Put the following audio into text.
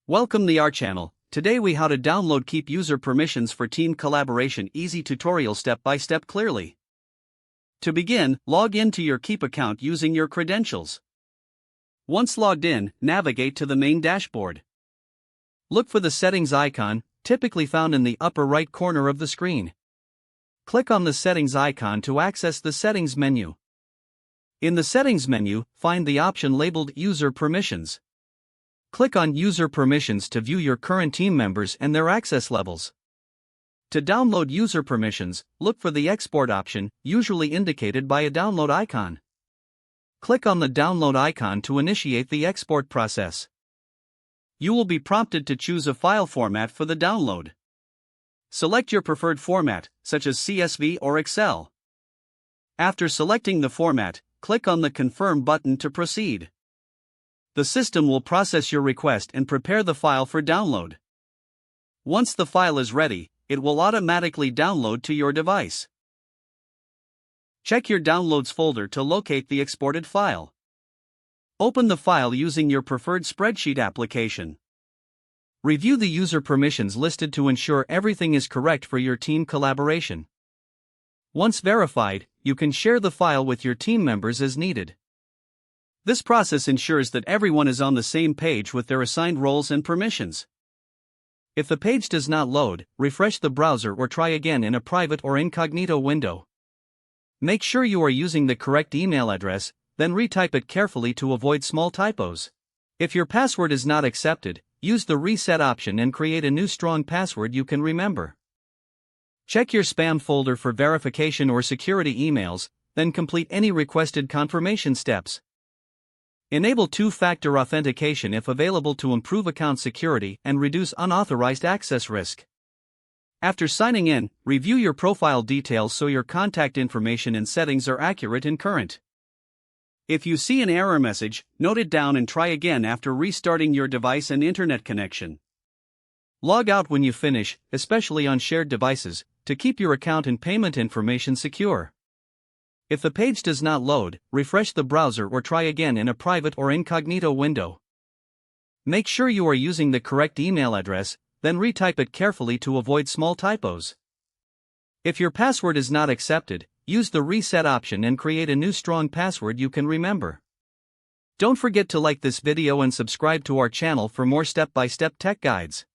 Welcome to our channel. Today we how to download Keap user permissions for team collaboration. Easy tutorial step by step clearly. To begin, log in to your Keap account using your credentials. Once logged in, navigate to the main dashboard. Look for the settings icon, typically found in the upper right corner of the screen. Click on the settings icon to access the settings menu. In the settings menu, find the option labeled user permissions. Click on User Permissions to view your current team members and their access levels. To download user permissions, look for the export option, usually indicated by a download icon. Click on the download icon to initiate the export process. You will be prompted to choose a file format for the download. Select your preferred format, such as CSV or Excel. After selecting the format, click on the Confirm button to proceed. The system will process your request and prepare the file for download. Once the file is ready, it will automatically download to your device. Check your Downloads folder to locate the exported file. Open the file using your preferred spreadsheet application. Review the user permissions listed to ensure everything is correct for your team collaboration. Once verified, you can share the file with your team members as needed. This process ensures that everyone is on the same page with their assigned roles and permissions. If the page does not load, refresh the browser or try again in a private or incognito window. Make sure you are using the correct email address, then retype it carefully to avoid small typos. If your password is not accepted, use the reset option and create a new strong password you can remember. Check your spam folder for verification or security emails, then complete any requested confirmation steps. Enable two-factor authentication if available to improve account security and reduce unauthorized access risk. After signing in, review your profile details so your contact information and settings are accurate and current. If you see an error message, note it down and try again after restarting your device and internet connection. Log out when you finish, especially on shared devices, to keep your account and payment information secure. If the page does not load, refresh the browser or try again in a private or incognito window. Make sure you are using the correct email address, then retype it carefully to avoid small typos. If your password is not accepted, use the reset option and create a new strong password you can remember. Don't forget to like this video and subscribe to our channel for more step-by-step tech guides.